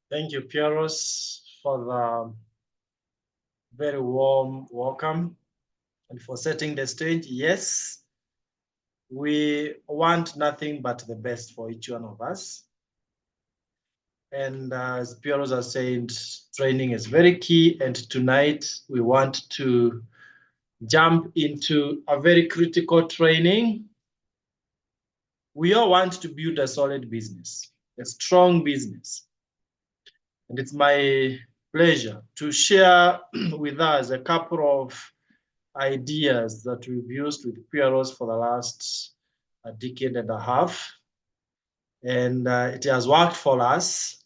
Thank you, Pieros, for the very warm welcome and for setting the stage. Yes, we want nothing but the best for each one of us. And as Pieros are saying, training is very key. And tonight we want to jump into a very critical training. We all want to build a solid business, a strong business. And it's my pleasure to share with us a couple of ideas that we've used with PROs for the last decade and a half. And it has worked for us.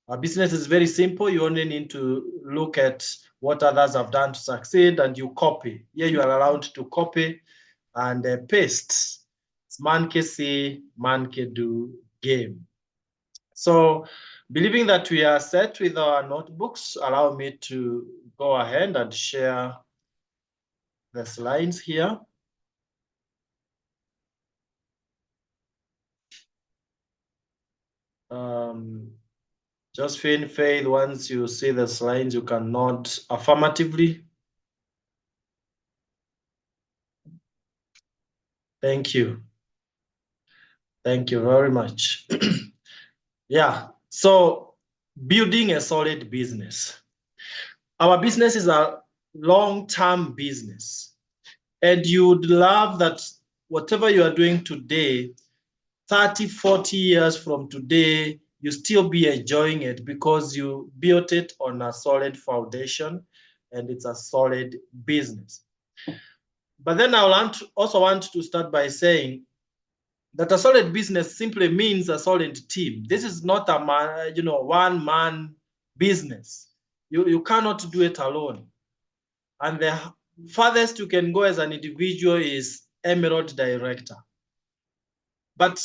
Our business is very simple. You only need to look at what others have done to succeed and you copy. Here you are allowed to copy and paste. It's man can see, man can do game. So believing that we are set with our notebooks, allow me to go ahead and share the slides here. Josphat, Faith, once you see the slides, you can nod affirmatively. Thank you. Thank you very much. Yeah, so building a solid business. Our business is a long-term business. And you would love that whatever you are doing today, 30, 40 years from today, you still be enjoying it because you built it on a solid foundation and it's a solid business. But then I also want to start by saying that a solid business simply means a solid team. This is not a man, one-man business. You cannot do it alone. And the farthest you can go as an individual is Emerald Director. But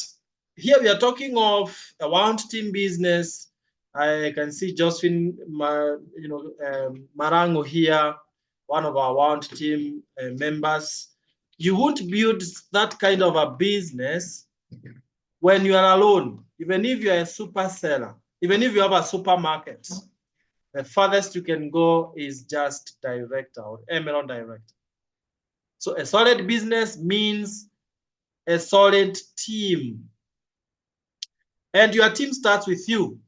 here we are talking of a wound team business. I can see Josephine, Marango here, one of our wound team members. You won't build that kind of a business when you are alone, even if you are a super seller, even if you have a supermarket. The farthest you can go is just director or Emerald Director. So a solid business means a solid team. And your team starts with you.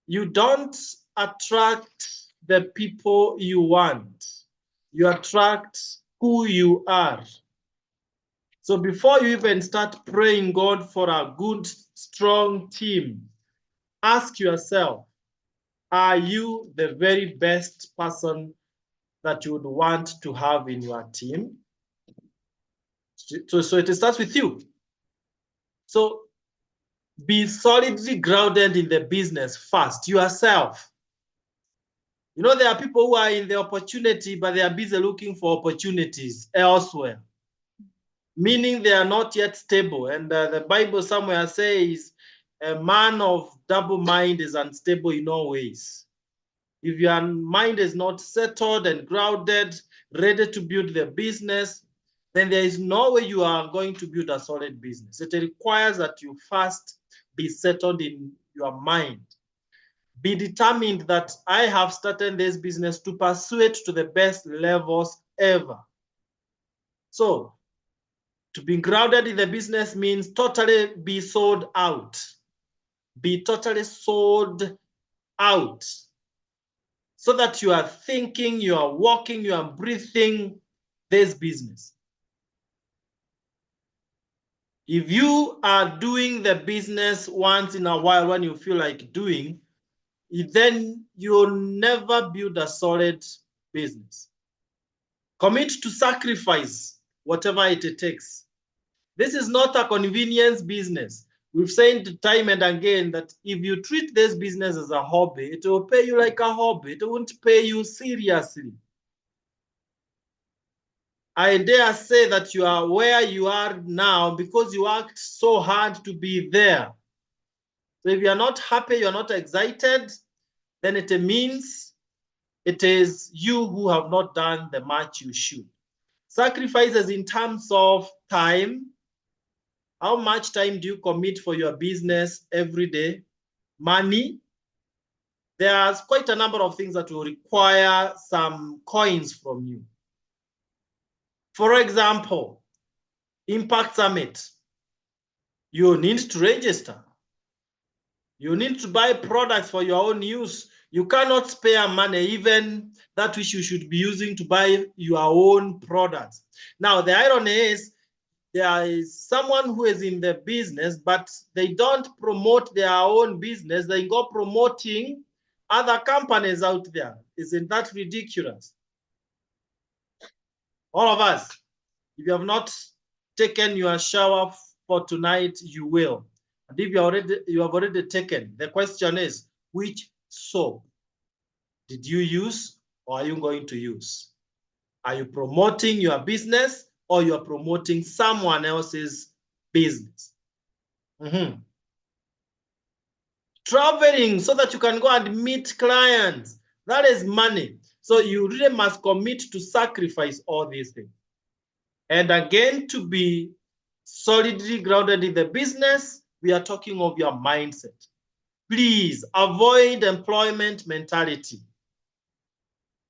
You don't attract the people you want. You attract who you are. So before you even start praying God for a good, strong team, ask yourself, are you the very best person that you would want to have in your team? So it starts with you. So be solidly grounded in the business first, yourself. You know, there are people who are in the opportunity, but they are busy looking for opportunities elsewhere, meaning they are not yet stable. And the Bible somewhere says, a man of double mind is unstable in all ways. If your mind is not settled and grounded, ready to build the business, then there is no way you are going to build a solid business. It requires that you first be settled in your mind. Be determined that I have started this business to pursue it to the best levels ever. So, to be grounded in the business means totally be sold out. Be totally sold out. So that you are thinking, you are walking, you are breathing this business. If you are doing the business once in a while when you feel like doing, then you'll never build a solid business. Commit to sacrifice whatever it takes. This is not a convenience business. We've said time and again that if you treat this business as a hobby, it will pay you like a hobby. It won't pay you seriously. I dare say that you are where you are now because you worked so hard to be there. So if you're not happy, you're not excited, then it means it is you who have not done the much you should. Sacrifices in terms of time, How much time do you commit for your business every day? Money. There's quite a number of things that will require some coins from you. For example, Impact Summit. You need to register. You need to buy products for your own use. You cannot spare money, even that which you should be using to buy your own products. Now, the irony is there is someone who is in the business, but they don't promote their own business. They go promoting other companies out there. Isn't that ridiculous? All of us, if you have not taken your shower for tonight, you will. And if you have already taken, the question is, which soap did you use or are you going to use? Are you promoting your business or you're promoting someone else's business? Traveling so that you can go and meet clients. That is money. So you really must commit to sacrifice all these things. And again, to be solidly grounded in the business, we are talking of your mindset. Please avoid employment mentality.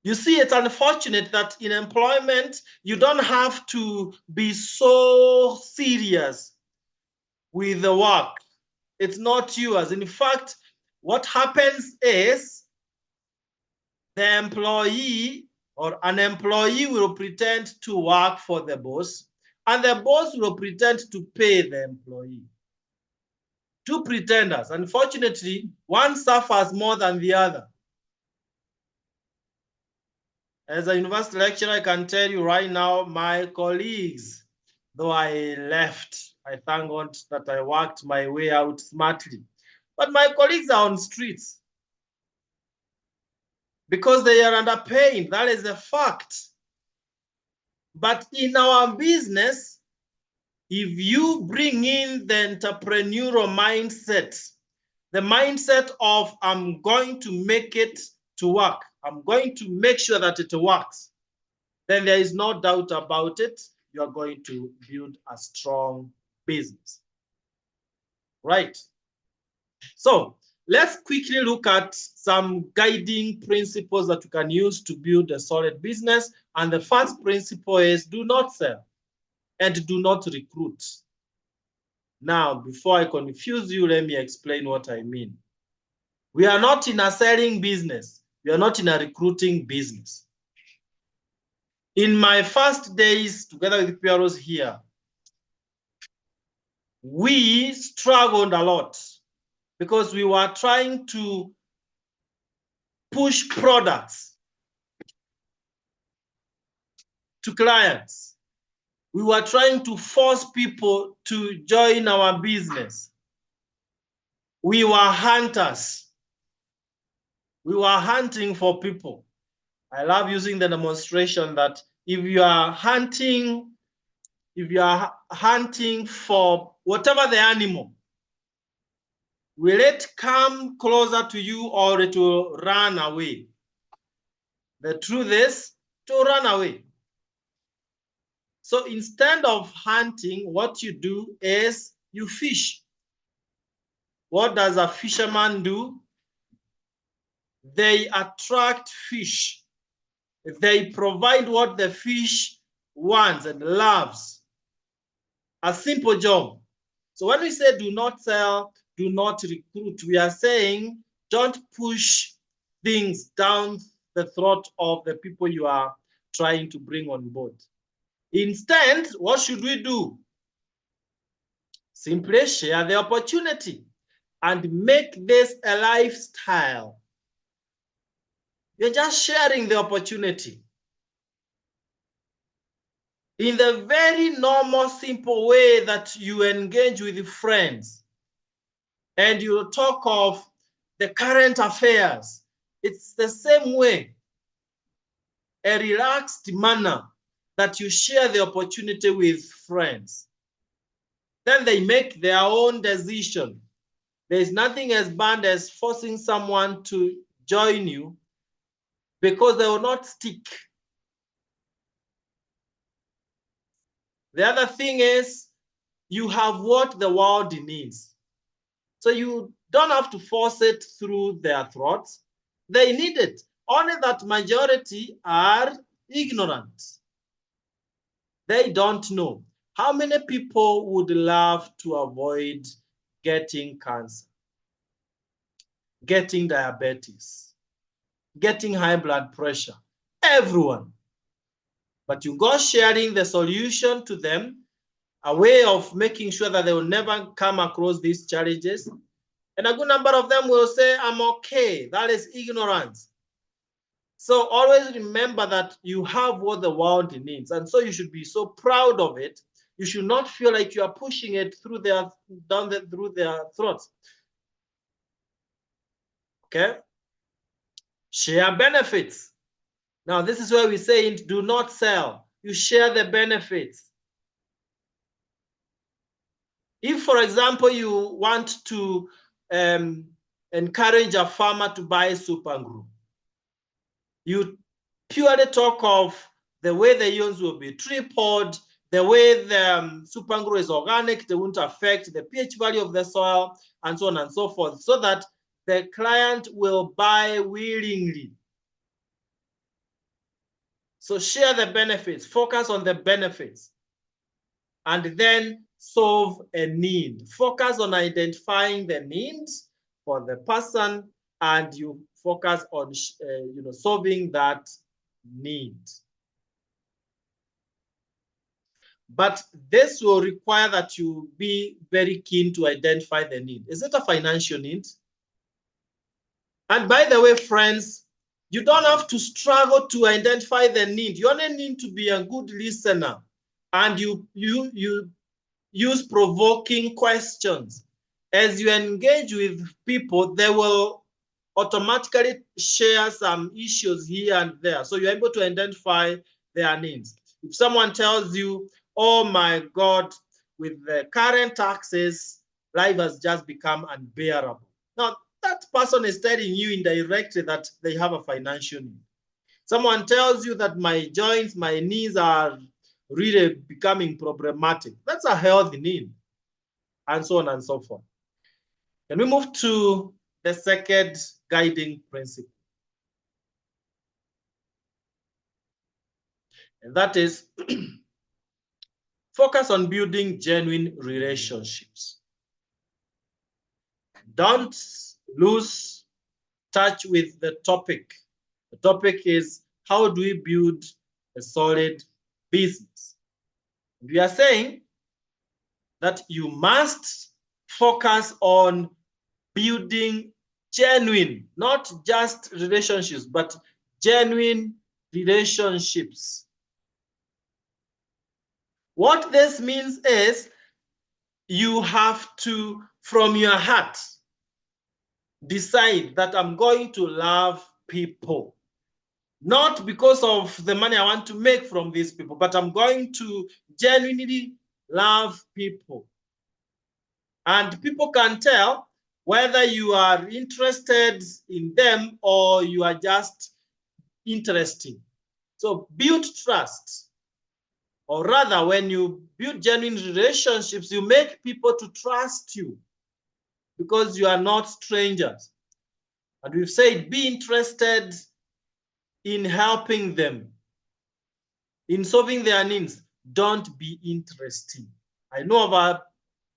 You see, it's unfortunate that in employment, you don't have to be so serious with the work. It's not yours. In fact, what happens is the employee or an employee will pretend to work for the boss, and the boss will pretend to pay the employee. Two pretenders. Unfortunately, one suffers more than the other. As a university lecturer, I can tell you right now, my colleagues, though I left, I thank God that I worked my way out smartly. But my colleagues are on streets because they are underpaid. That is a fact. But in our business, if you bring in the entrepreneurial mindset, the mindset of I'm going to make it to work, I'm going to make sure that it works, then there is no doubt about it, you are going to build a strong business. Right? So let's quickly look at some guiding principles that you can use to build a solid business. And the first principle is do not sell and do not recruit. Now, before I confuse you, let me explain what I mean. We are not in a selling business. We are not in a recruiting business. In my first days together with PROs here, we struggled a lot because we were trying to push products to clients. We were trying to force people to join our business. We were hunters. We were hunting for people. I love using the demonstration that if you are hunting for whatever the animal, will it come closer to you or it will run away? The truth is, to run away. So instead of hunting, what you do is you fish. What does a fisherman do? They attract fish. They provide what the fish wants and loves. A simple job. So when we say do not sell, do not recruit, we are saying don't push things down the throat of the people you are trying to bring on board. Instead, what should we do? Simply share the opportunity and make this a lifestyle. You're just sharing the opportunity in the very normal, simple way that you engage with friends and you talk of the current affairs. It's the same way, a relaxed manner that you share the opportunity with friends. Then they make their own decision. There is nothing as bad as forcing someone to join you because they will not stick. The other thing is you have what the world needs. So you don't have to force it through their throats. They need it. Only that majority are ignorant. They don't know. How many people would love to avoid getting cancer, getting diabetes, getting high blood pressure? Everyone. But you go sharing the solution to them, a way of making sure that they will never come across these challenges. And a good number of them will say, I'm okay. That is ignorance. So always remember that you have what the world needs. And so you should be so proud of it. You should not feel like you are pushing it through through their throats. Okay? Share benefits. Now, this is where we say do not sell. You share the benefits. If, for example, you want to encourage a farmer to buy super glue, you purely talk of the way the ions will be tripled, the way the super glue is organic, they won't affect the pH value of the soil, and so on and so forth, so that the client will buy willingly. So share the benefits, focus on the benefits, and then solve a need. Focus on identifying the needs for the person, and you focus on solving that need. But this will require that you be very keen to identify the need. Is it a financial need? And by the way, friends, you don't have to struggle to identify the need. You only need to be a good listener, and you use provoking questions. As you engage with people, they will automatically share some issues here and there. So you're able to identify their needs. If someone tells you, oh my God, with the current taxes, life has just become unbearable. Now, that person is telling you indirectly that they have a financial need. Someone tells you that my joints, my knees are really becoming problematic. That's a healthy need, and so on and so forth. Can we move to the second guiding principle? And that is focus on building genuine relationships. Don't lose touch with the topic. The topic is, how do we build a solid business? We are saying that you must focus on building genuine, not just relationships, but genuine relationships. What this means is you have to, from your heart, decide that I'm going to love people. Not because of the money I want to make from these people, but I'm going to genuinely love people. And people can tell whether you are interested in them or you are just interesting. So build trust. Or rather, when you build genuine relationships, you make people to trust you because you are not strangers. And we've said, be interested in helping them, in solving their needs. Don't be interesting. I know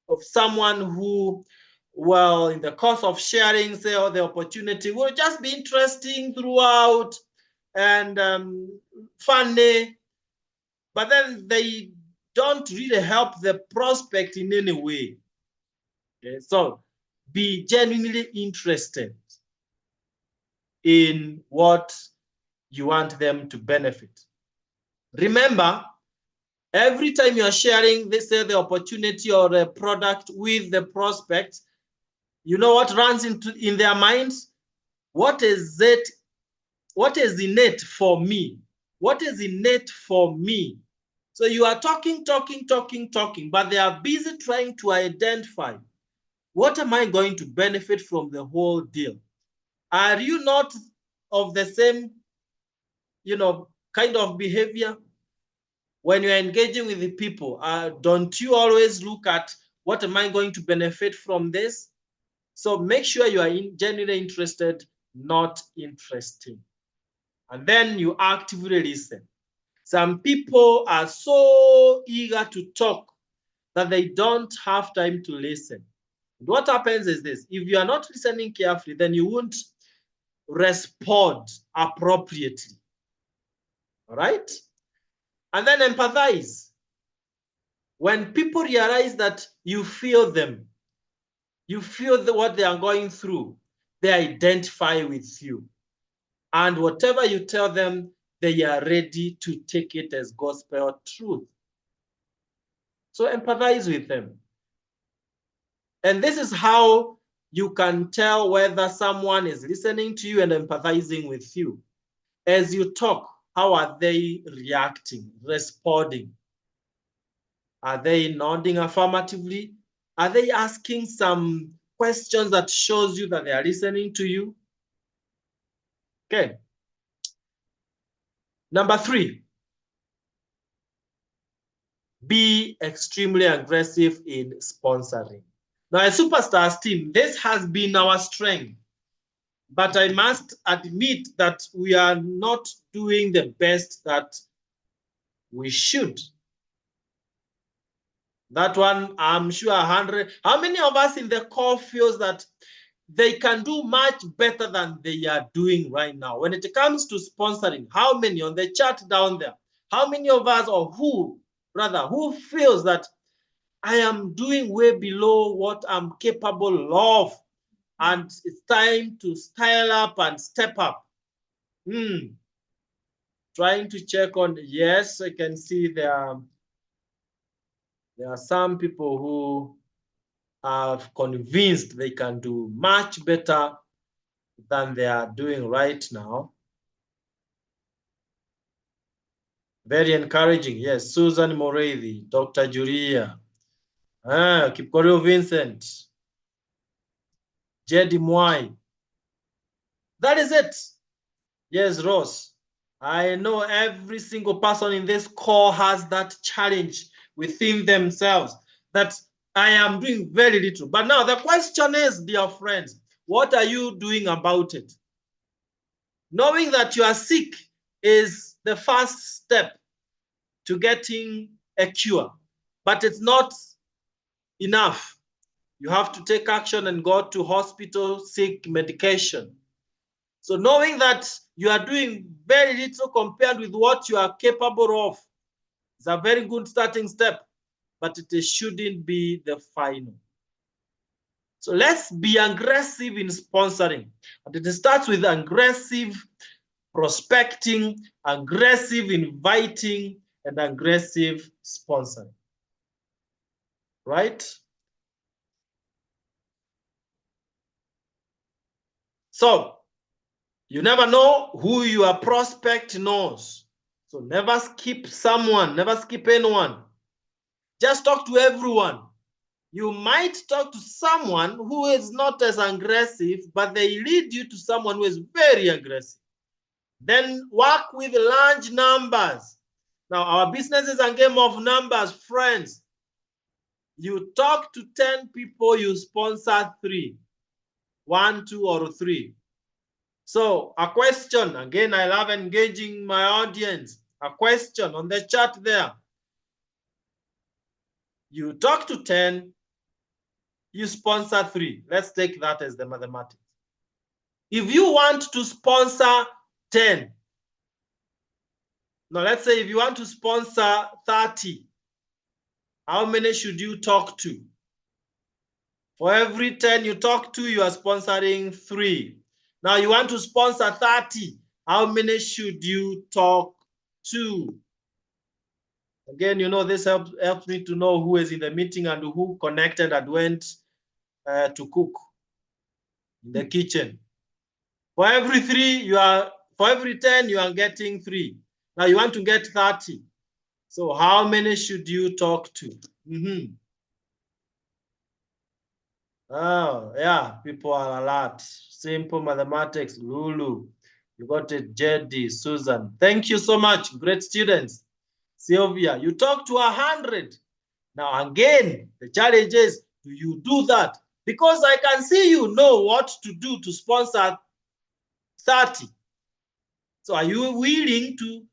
of someone who, well, in the course of sharing, say, or the opportunity, will just be interesting throughout and funny, but then they don't really help the prospect in any way. Okay? So be genuinely interested in what you want them to benefit. Remember, every time you're sharing this, the opportunity or a product with the prospect, you know what runs in their minds? What is it? What is in it for me? What is in it for me? So you are talking, but they are busy trying to identify, what am I going to benefit from the whole deal? Are you not of the same, kind of behavior? when you're engaging with the people, don't you always look at what am I going to benefit from this? So make sure you are genuinely interested, not interesting. And then you actively listen. Some people are so eager to talk that they don't have time to listen. And what happens is this: if you are not listening carefully, then you won't respond appropriately. All right? And then empathize. When people realize that you feel them, you feel what they are going through, they identify with you. And whatever you tell them, they are ready to take it as gospel truth. So empathize with them. And this is how you can tell whether someone is listening to you and empathizing with you. As you talk, how are they reacting, responding? Are they nodding affirmatively? Are they asking some questions that shows you that they are listening to you? Okay. Number 3, be extremely aggressive in sponsoring. Now, as Superstars team, this has been our strength, but I must admit that we are not doing the best that we should. That one, I'm sure 100. How many of us in the call feels that they can do much better than they are doing right now? When it comes to sponsoring, how many on the chat down there? How many of us, or who, rather, who feels that I am doing way below what I'm capable of, and it's time to style up and step up? Trying to check on, yes, I can see there are some people who are convinced they can do much better than they are doing right now. Very encouraging. Yes, Susan Morethi, Dr. Julia, Kipkorio Vincent, Jedi Mwai. That is it. Yes, Ross. I know every single person in this call has that challenge within themselves that I am doing very little. But now the question is, dear friends, what are you doing about it? Knowing that you are sick is the first step to getting a cure, but it's not enough. You have to take action and go to hospital, seek medication. So knowing that you are doing very little compared with what you are capable of is a very good starting step, but it shouldn't be the final. So let's be aggressive in sponsoring. And it starts with aggressive prospecting, aggressive inviting, and aggressive sponsoring. Right? So you never know who your prospect knows. So never skip someone, never skip anyone. Just talk to everyone. You might talk to someone who is not as aggressive, but they lead you to someone who is very aggressive. Then work with large numbers. Now, our business is a game of numbers, friends. You talk to 10 people, you sponsor 3. 1, 2, or 3. So a question, again, I love engaging my audience. A question on the chat there. You talk to 10, you sponsor 3. Let's take that as the mathematics. If you want to sponsor 10, now let's say if you want to sponsor 30, how many should you talk to? For every 10 you talk to, you are sponsoring 3. Now you want to sponsor 30, how many should you talk to? Again, you know, this helps me to know who is in the meeting and who connected and went to cook in the kitchen. For every 10, you are getting 3. Now you want to get 30. So how many should you talk to? Oh, yeah, people are alert. Simple mathematics, Lulu. You got it, Jedi, Susan. Thank you so much, great students. Sylvia, you talk to 100. Now again, the challenge is, do you do that? Because I can see you know what to do to sponsor 30. So are you willing to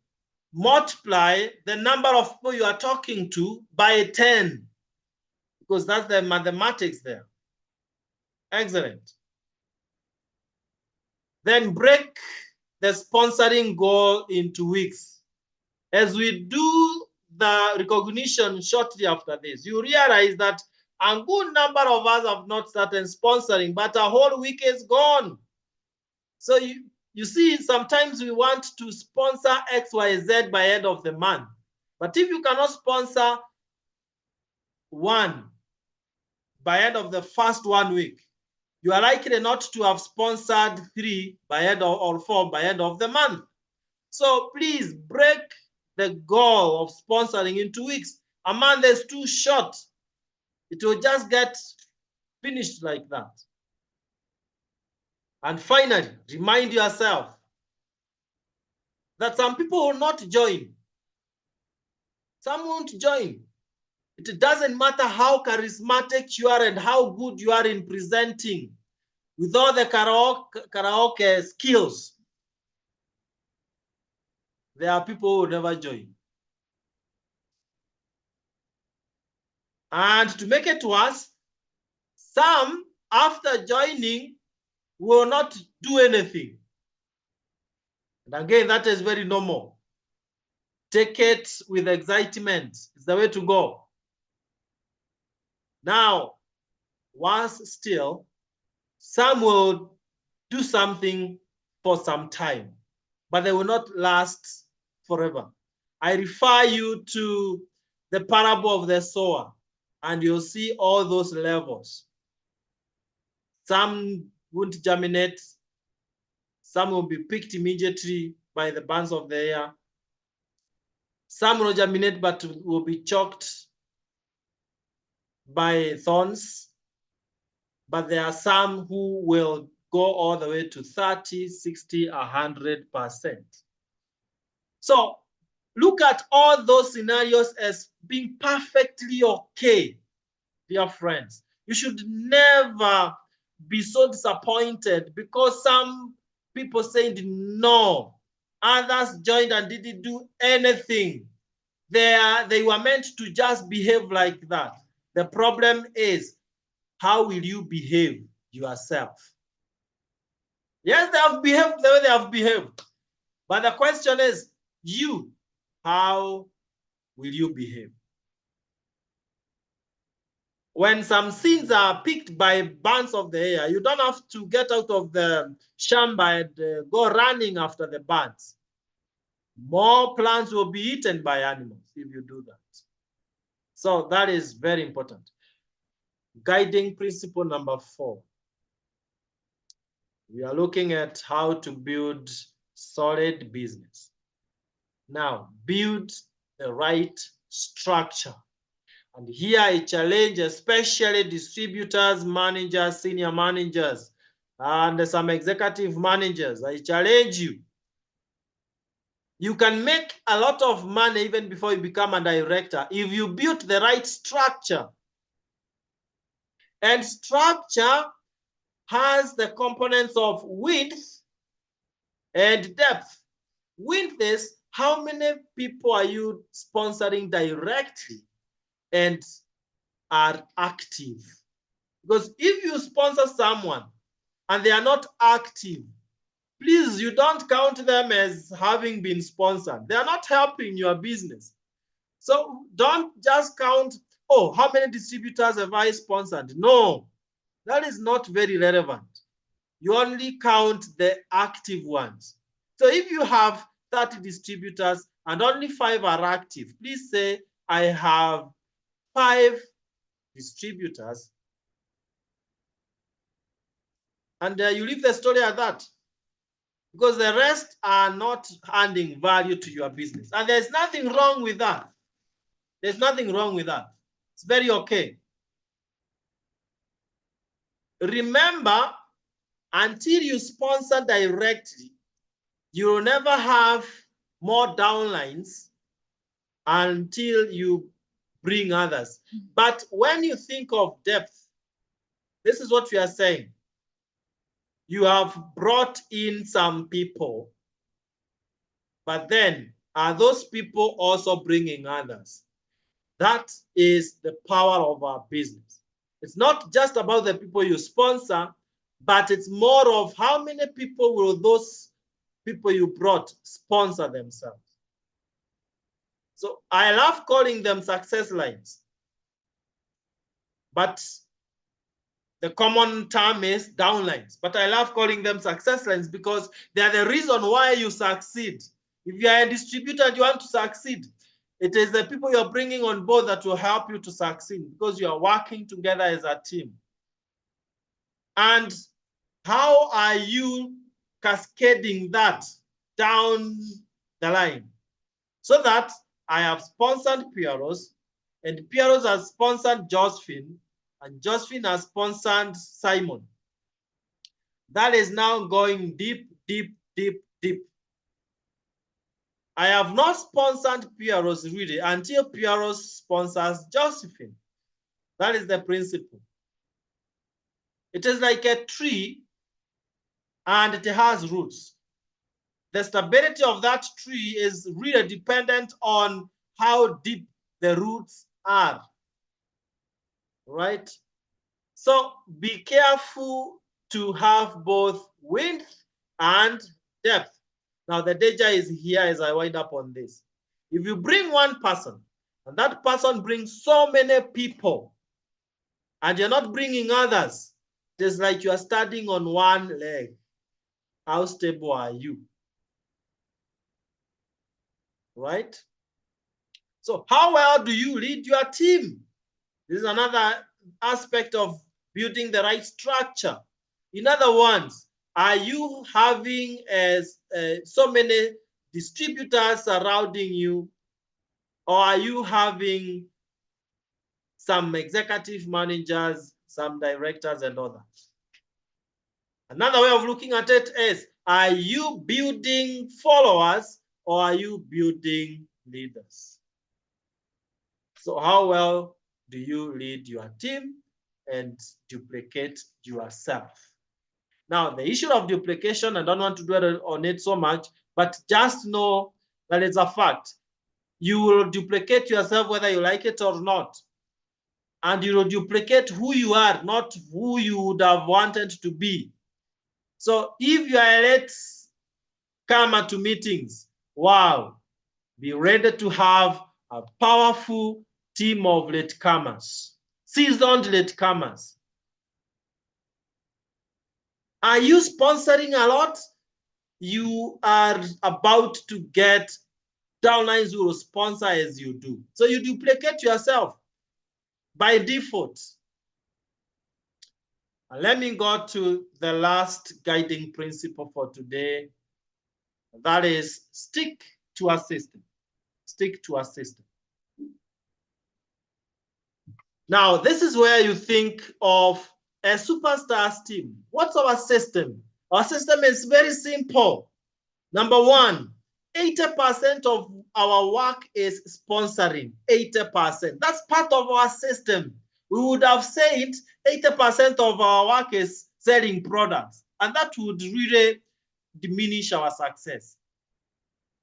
multiply the number of people you are talking to by 10? Because that's the mathematics there. Excellent. Then break the sponsoring goal into weeks. As we do the recognition shortly after this, you realize that a good number of us have not started sponsoring, but a whole week is gone. So you see, sometimes we want to sponsor XYZ by end of the month. But if you cannot sponsor one by end of the first 1 week, you are likely not to have sponsored 3 by end of, or 4 by end of the month. So please break the goal of sponsoring into weeks. A month is too short. It will just get finished like that. And finally, remind yourself that some people will not join. Some won't join. It doesn't matter how charismatic you are and how good you are in presenting with all the karaoke skills. There are people who will never join. And to make it worse, some, after joining, will not do anything. And again, that is very normal. Take it with excitement. It's the way to go. Now, once still, some will do something for some time, but they will not last forever. I refer you to the parable of the sower, and you'll see all those levels. Some won't germinate. Some will be picked immediately by the birds of the air. Some will germinate but will be choked by thorns. But there are some who will go all the way to 30, 60, 100%. So look at all those scenarios as being perfectly okay, dear friends. You should never be so disappointed because some people said no, others joined and didn't do anything. They were meant to just behave like that. The problem is, how will you behave yourself? Yes, they have behaved the way they have behaved. But the question is, you, how will you behave? When some sins are picked by birds of the air, you don't have to get out of the shamba and go running after the birds. More plants will be eaten by animals if you do that. So that is very important. Guiding principle number 4. We are looking at how to build solid business. Now, build the right structure. And here I challenge especially distributors, managers, senior managers, and some executive managers. I challenge you. You can make a lot of money even before you become a director if you build the right structure. And structure has the components of width and depth. Width is how many people are you sponsoring directly and are active. Because if you sponsor someone and they are not active, please, you don't count them as having been sponsored. They are not helping your business. So don't just count, oh, how many distributors have I sponsored? No, that is not very relevant. You only count the active ones. So if you have 30 distributors and only 5 are active, please say, I have 5 distributors. And you leave the story at that. Because the rest are not adding value to your business. And there's nothing wrong with that. There's nothing wrong with that. It's very okay. Remember, until you sponsor directly, you will never have more downlines until you bring others. But when you think of depth, this is what we are saying. You have brought in some people, but then are those people also bringing others? That is the power of our business. It's not just about the people you sponsor, but it's more of how many people will those people you brought sponsor themselves. So I love calling them success lines, but the common term is downlines. But I love calling them success lines because they are the reason why you succeed. If you are a distributor and you want to succeed, it is the people you're bringing on board that will help you to succeed because you are working together as a team. And how are you cascading that down the line? So that I have sponsored Pieros, and Pieros has sponsored Josphat, and Josphat has sponsored Simon. That is now going deep, deep, deep, deep. I have not sponsored Pieros really until Pieros sponsors Josphat. That is the principle. It is like a tree and it has roots. The stability of that tree is really dependent on how deep the roots are, right? So be careful to have both width and depth. Now the danger is here as I wind up on this. If you bring one person and that person brings so many people and you're not bringing others, it is like you are standing on one leg. How stable are you? Right? So how well do you lead your team? This is another aspect of building the right structure. In other words, are you having so many distributors surrounding you, or are you having some executive managers, some directors, and others? Another way of looking at it is, are you building followers or are you building leaders? So how well do you lead your team and duplicate yourself? Now, the issue of duplication, I don't want to dwell on it so much, but just know that it's a fact. You will duplicate yourself whether you like it or not. And you will duplicate who you are, not who you would have wanted to be. So if you are a late comer to meetings, wow, be ready to have a powerful team of latecomers, seasoned latecomers. Are you sponsoring a lot? You are about to get downlines who will sponsor as you do. So you duplicate yourself by default. And let me go to the last guiding principle for today. That is, stick to a system. Stick to a system. Now, this is where you think of a superstars team. What's our system? Our system is very simple. Number one, 80% of our work is sponsoring. 80%. That's part of our system. We would have said 80% of our work is selling products, and that would really diminish our success.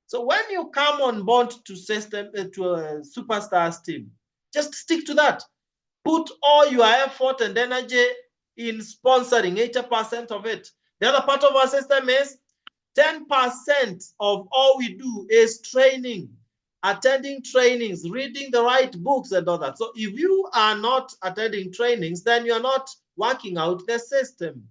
So when you come on board to a superstars team, just stick to that. Put all your effort and energy in sponsoring 80% of it. The other part of our system is 10% of all we do is training, attending trainings, reading the right books and all that. So if you are not attending trainings, then you're not working out the system.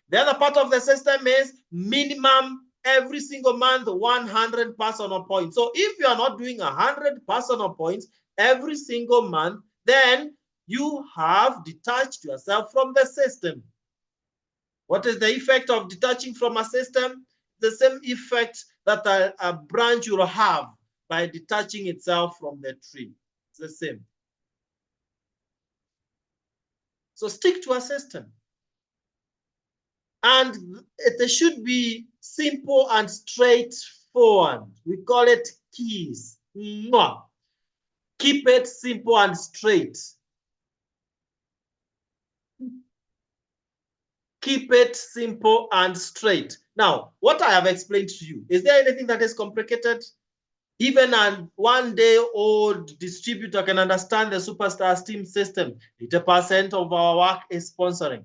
The other part of the system is minimum every single month 100 personal points. So if you are not doing 100 personal points every single month, then you have detached yourself from the system. What is the effect of detaching from a system? The same effect that a branch will have by detaching itself from the tree. It's the same. So stick to a system. And it should be simple and straightforward. simple one. We call it keys. Mwah. Keep it simple and straight. Keep it simple and straight. Now, what I have explained to you, is there anything that is complicated? Even a one-day-old distributor can understand the Superstar Steam system. 80% of our work is sponsoring.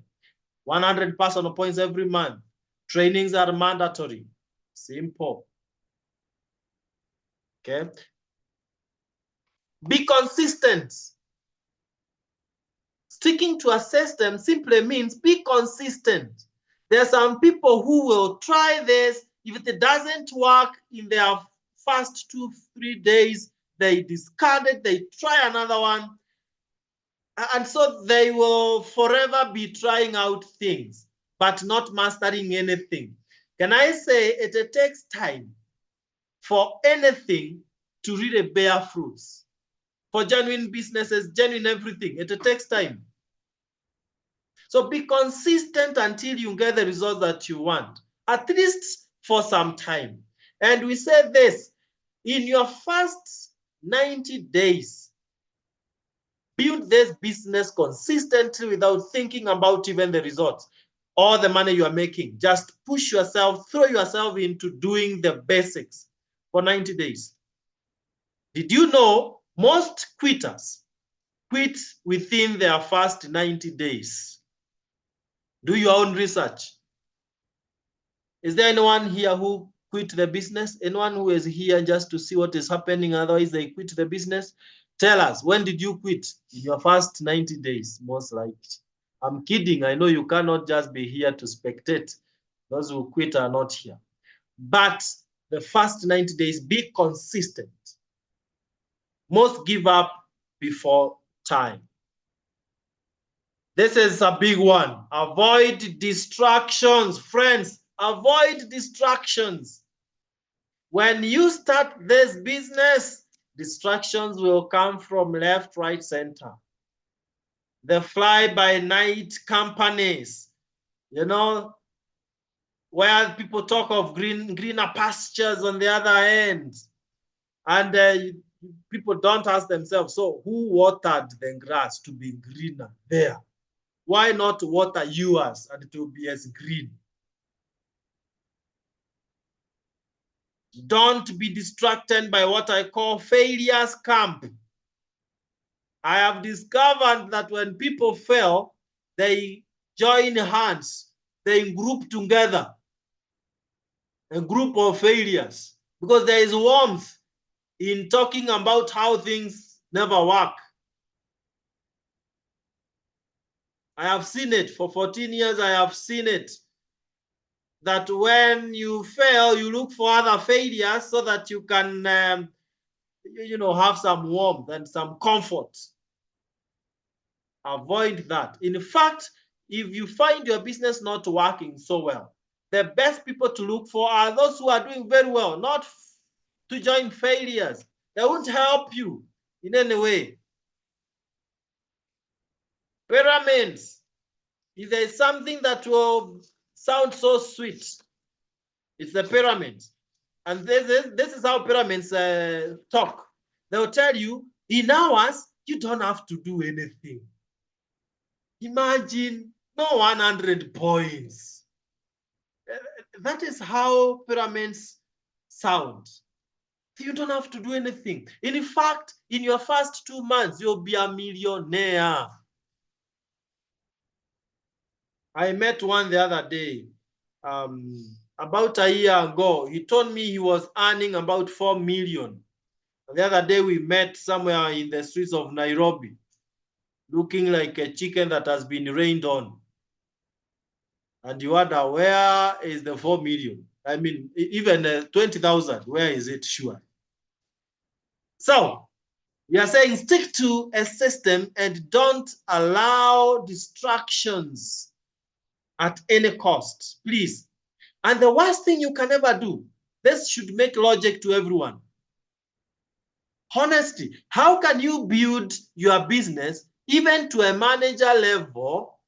100 personal points every month. Trainings are mandatory. Simple. Okay. Be consistent. Sticking to a system simply means be consistent. There are some people who will try this. If it doesn't work in their first 2-3 days, they discard it, they try another one. And so they will forever be trying out things, but not mastering anything. Can I say it takes time for anything to really bear fruits? For genuine businesses, genuine everything, it takes time. So be consistent until you get the results that you want, at least for some time. And we say this, in your first 90 days, build this business consistently without thinking about even the results or the money you are making. Just push yourself, throw yourself into doing the basics for 90 days. Did you know most quitters quit within their first 90 days? Do your own research. Is there anyone here who quit the business? Anyone who is here just to see what is happening, otherwise they quit the business? Tell us, when did you quit? In your first 90 days, most likely. I'm kidding. I know you cannot just be here to spectate. Those who quit are not here. But the first 90 days, be consistent. Most give up before time. This is a big one. Avoid distractions. Friends, avoid distractions. When you start this business, distractions will come from left, right, center. The fly-by-night companies, you know, where people talk of greener pastures on the other end. And people don't ask themselves, so who watered the grass to be greener there? Why not water yours and it will be as green? Don't be distracted by what I call failures camp. I have discovered that when people fail, they join hands, they group together, a group of failures, because there is warmth in talking about how things never work. I have seen it for 14 years. I have seen it that when you fail, you look for other failures so that you can, have some warmth and some comfort. Avoid that. In fact, if you find your business not working so well, the best people to look for are those who are doing very well, not to join failures. They won't help you in any way. Pyramids. If there is something that will sound so sweet, it's the pyramids. And this is how pyramids talk. They'll tell you, in hours, you don't have to do anything. Imagine, no 100 points. That is how pyramids sound. You don't have to do anything. In fact, in your first 2 months, you'll be a millionaire. I met one the other day, about a year ago. He told me he was earning about 4 million. The other day we met somewhere in the streets of Nairobi, looking like a chicken that has been rained on. And you wonder, where is the 4 million? I mean, even 20,000, where is it? Sure. So we are saying stick to a system and don't allow distractions at any cost, please. And the worst thing you can ever do, this should make logic to everyone. Honesty. How can you build your business even to a manager level,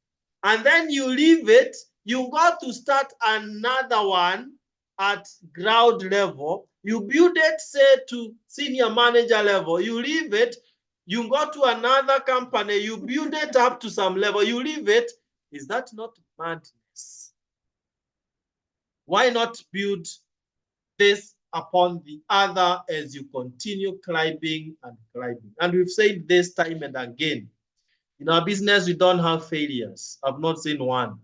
and then you leave it, you got to start another one at ground level, You build it, say, to senior manager level. You leave it. You go to another company. You build it up to some level. You leave it. Is that not madness? Why not build this upon the other as you continue climbing and climbing? And we've said this time and again. In our business, we don't have failures. I've not seen one.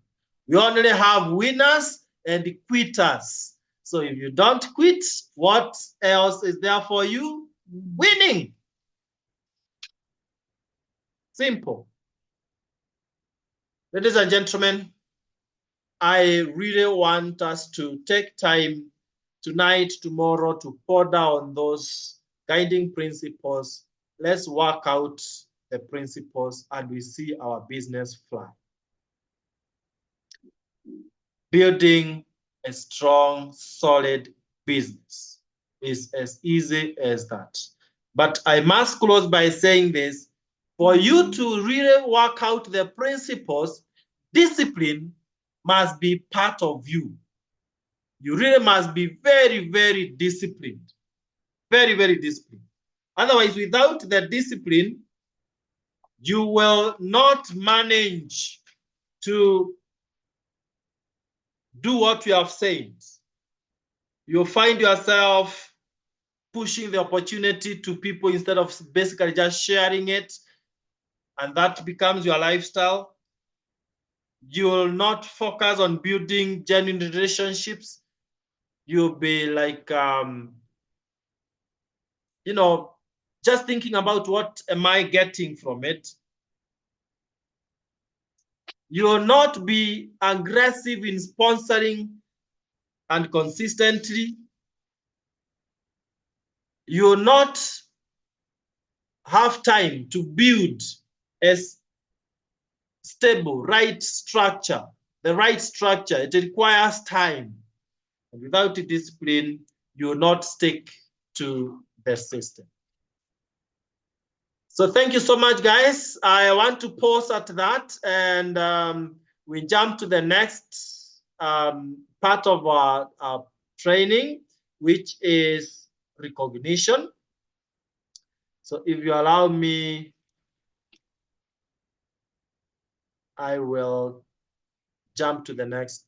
We only have winners and quitters. So if you don't quit, what else is there for you? Winning. Simple. Ladies and gentlemen, I really want us to take time tonight, tomorrow, to ponder on those guiding principles. Let's work out the principles and we see our business fly. Building a strong, solid business is as easy as that. But I must close by saying this. For you to really work out the principles, discipline must be part of you. You really must be very, very disciplined. Very, very disciplined. Otherwise, without the discipline, you will not manage to do what you have said. You'll find yourself pushing the opportunity to people instead of basically just sharing it, and that becomes your lifestyle. You will not focus on building genuine relationships. You'll be like, just thinking about what am I getting from it. You will not be aggressive in sponsoring and consistently. You will not have time to build a stable, right structure. The right structure, it requires time. And without discipline, you will not stick to the system. So thank you so much, guys. I want to pause at that, and we jump to the next part of our training, which is recognition. So if you allow me, I will jump to the next